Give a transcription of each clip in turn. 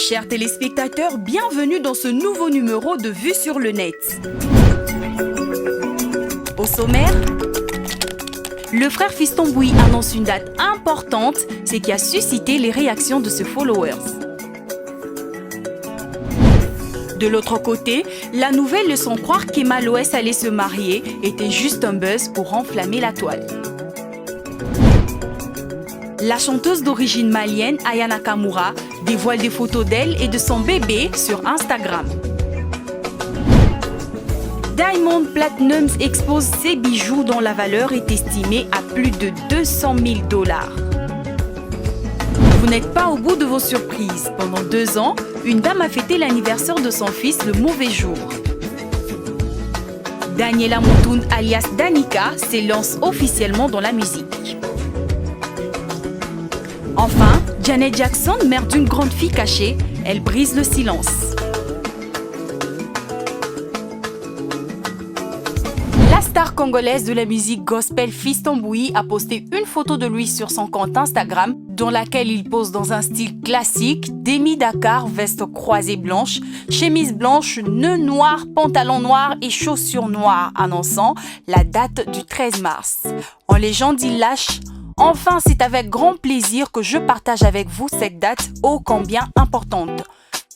Chers téléspectateurs, bienvenue dans ce nouveau numéro de Vue sur le net. Au sommaire, le frère Fiston Bouyi annonce une date importante, ce qui a suscité les réactions de ses followers. De l'autre côté, la nouvelle laissant croire qu'Emma Loès allait se marier était juste un buzz pour enflammer la toile. La chanteuse d'origine malienne, Aya Nakamura, dévoile des photos d'elle et de son bébé sur Instagram. Diamond Platnumz expose ses bijoux dont la valeur est estimée à plus de 200 000 $. Vous n'êtes pas au bout de vos surprises. Pendant 2 ans, une dame a fêté l'anniversaire de son fils le mauvais jour. Daniela Moutoun alias Danica s'élance officiellement dans la musique. Enfin, Janet Jackson, mère d'une grande fille cachée, elle brise le silence. La star congolaise de la musique gospel Fiston Bouyi a posté une photo de lui sur son compte Instagram dans laquelle il pose dans un style classique, demi Dakar, veste croisée blanche, chemise blanche, nœud noir, pantalon noir et chaussures noires, annonçant la date du 13 mars. En légende, il lâche: enfin, c'est avec grand plaisir que je partage avec vous cette date ô combien importante.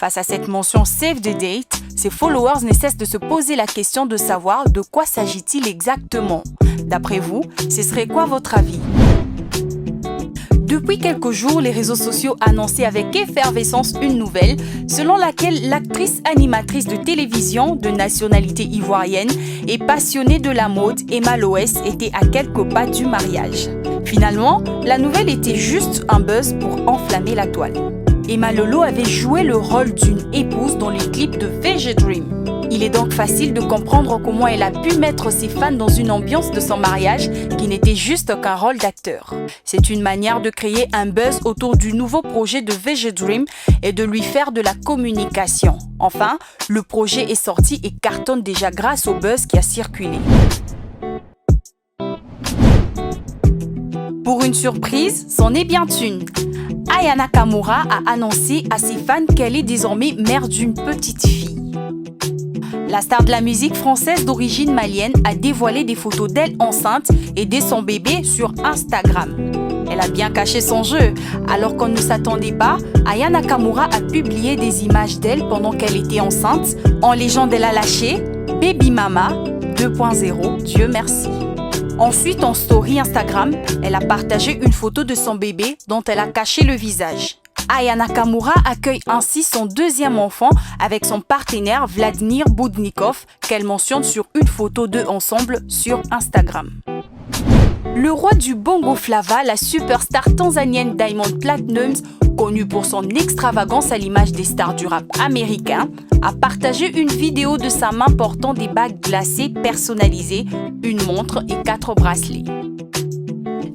Face à cette mention Save the Date, ses followers ne cessent de se poser la question de savoir de quoi s'agit-il exactement. D'après vous, ce serait quoi votre avis? Depuis quelques jours, les réseaux sociaux annonçaient avec effervescence une nouvelle selon laquelle l'actrice animatrice de télévision de nationalité ivoirienne et passionnée de la mode, Emma Loès, était à quelques pas du mariage. Finalement, la nouvelle était juste un buzz pour enflammer la toile. Emma Lolo avait joué le rôle d'une épouse dans les clips de VG Dream. Il est donc facile de comprendre comment elle a pu mettre ses fans dans une ambiance de son mariage qui n'était juste qu'un rôle d'acteur. C'est une manière de créer un buzz autour du nouveau projet de VG Dream et de lui faire de la communication. Enfin, le projet est sorti et cartonne déjà grâce au buzz qui a circulé. Pour une surprise, c'en est bien une. Aya Nakamura a annoncé à ses fans qu'elle est désormais mère d'une petite fille. La star de la musique française d'origine malienne a dévoilé des photos d'elle enceinte et de son bébé sur Instagram. Elle a bien caché son jeu. Alors qu'on ne s'attendait pas, Aya Nakamura a publié des images d'elle pendant qu'elle était enceinte. En légende, elle a lâché « Baby Mama 2.0, Dieu merci ». Ensuite, en story Instagram, elle a partagé une photo de son bébé dont elle a caché le visage. Aya Nakamura accueille ainsi son deuxième enfant avec son partenaire Vladimir Boudnikov qu'elle mentionne sur une photo d'eux ensemble sur Instagram. Le roi du bongo flava, la superstar tanzanienne Diamond Platnumz, connue pour son extravagance à l'image des stars du rap américain, a partagé une vidéo de sa main portant des bagues glacées personnalisées, une montre et 4 bracelets.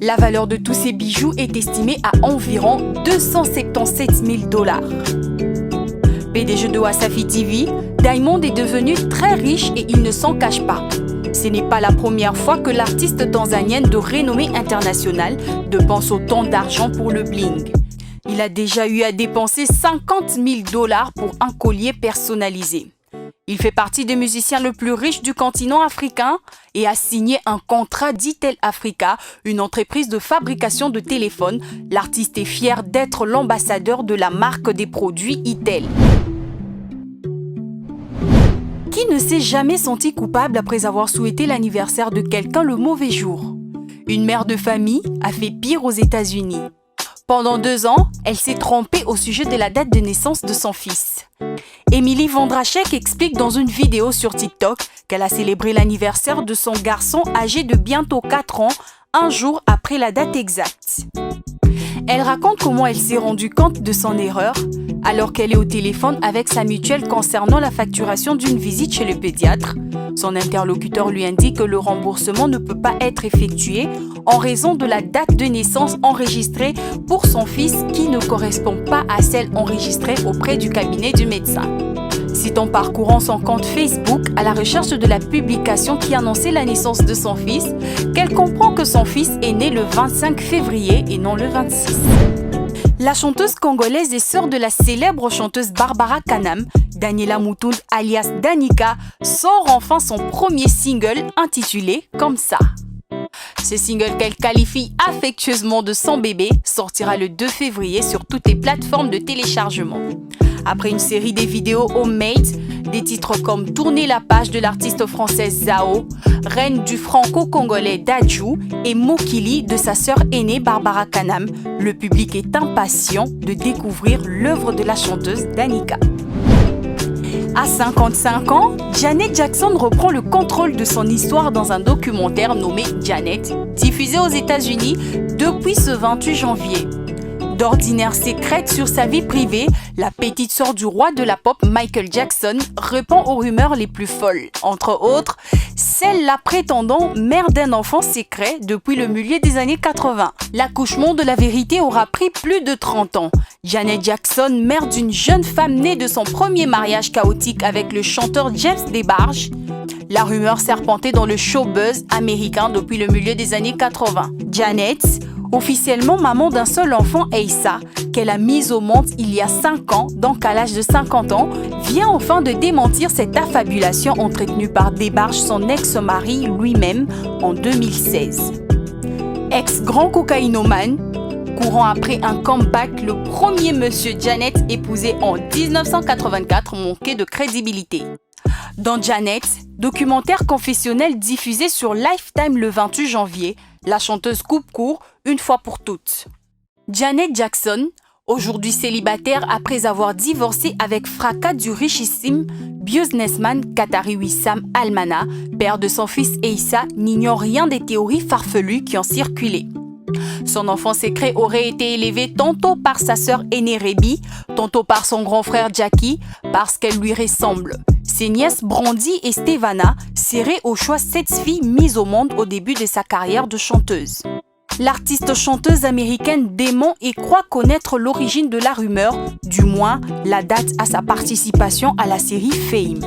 La valeur de tous ces bijoux est estimée à environ 277 000 $. PDG de Wasafi TV, Diamond est devenu très riche et il ne s'en cache pas. Ce n'est pas la première fois que l'artiste tanzanienne de renommée internationale dépense autant d'argent pour le bling. Il a déjà eu à dépenser 50 000 $ pour un collier personnalisé. Il fait partie des musiciens le plus riches du continent africain et a signé un contrat d'Itel Africa, une entreprise de fabrication de téléphones. L'artiste est fier d'être l'ambassadeur de la marque des produits Itel. Qui ne s'est jamais senti coupable après avoir souhaité l'anniversaire de quelqu'un le mauvais jour? Une mère de famille a fait pire aux États-Unis. Pendant 2 ans, elle s'est trompée au sujet de la date de naissance de son fils. Émilie Vondrachek explique dans une vidéo sur TikTok qu'elle a célébré l'anniversaire de son garçon âgé de bientôt 4 ans, un jour après la date exacte. Elle raconte comment elle s'est rendue compte de son erreur alors qu'elle est au téléphone avec sa mutuelle concernant la facturation d'une visite chez le pédiatre. Son interlocuteur lui indique que le remboursement ne peut pas être effectué en raison de la date de naissance enregistrée pour son fils qui ne correspond pas à celle enregistrée auprès du cabinet du médecin. C'est en parcourant son compte Facebook à la recherche de la publication qui annonçait la naissance de son fils qu'elle comprend que son fils est né le 25 février et non le 26. La chanteuse congolaise et sœur de la célèbre chanteuse Barbara Kanam, Daniela Moutound alias Danica, sort enfin son premier single intitulé Comme ça. Ce single qu'elle qualifie affectueusement de son bébé sortira le 2 février sur toutes les plateformes de téléchargement. Après une série de vidéos homemade, des titres comme Tourner la page de l'artiste française Zao, Reine du franco-congolais Dadju et Mokili de sa sœur aînée Barbara Kanam, le public est impatient de découvrir l'œuvre de la chanteuse Danica. À 55 ans, Janet Jackson reprend le contrôle de son histoire dans un documentaire nommé Janet, diffusé aux États-Unis depuis ce 28 janvier. D'ordinaires secrètes sur sa vie privée, la petite sœur du roi de la pop Michael Jackson répond aux rumeurs les plus folles. Entre autres, celle la prétendant mère d'un enfant secret depuis le milieu des années 80. L'accouchement de la vérité aura pris plus de 30 ans. Janet Jackson, mère d'une jeune femme née de son premier mariage chaotique avec le chanteur James DeBarge. La rumeur serpentait dans le showbuzz américain depuis le milieu des années 80. Janet, officiellement maman d'un seul enfant, Aïssa, qu'elle a mise au monde il y a 5 ans, donc à l'âge de 50 ans, vient enfin de démentir cette affabulation entretenue par DeBarge, son ex-mari lui-même, en 2016. Ex-grand cocaïnomane, courant après un comeback, le premier monsieur Janet épousé en 1984 manquait de crédibilité. Dans Janet, documentaire confessionnel diffusé sur Lifetime le 28 janvier, la chanteuse coupe court une fois pour toutes. Janet Jackson, aujourd'hui célibataire après avoir divorcé avec fracas du richissime businessman qatari Wissam Almana, père de son fils Aïssa, n'ignore rien des théories farfelues qui ont circulé. Son enfant secret aurait été élevé tantôt par sa sœur aînée Rebi, tantôt par son grand frère Jackie, parce qu'elle lui ressemble. Ses nièces Brandy et Stevana seraient au choix 7 filles mises au monde au début de sa carrière de chanteuse. L'artiste chanteuse américaine dément et croit connaître l'origine de la rumeur, du moins la date à sa participation à la série Fame.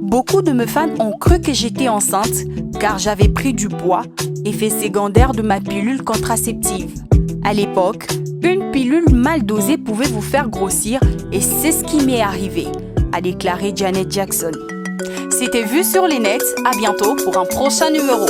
Beaucoup de mes fans ont cru que j'étais enceinte car j'avais pris du poids, effet secondaire de ma pilule contraceptive. À l'époque, une pilule mal dosée pouvait vous faire grossir et c'est ce qui m'est arrivé, a déclaré Janet Jackson. C'était Vu sur les nets, à bientôt pour un prochain numéro.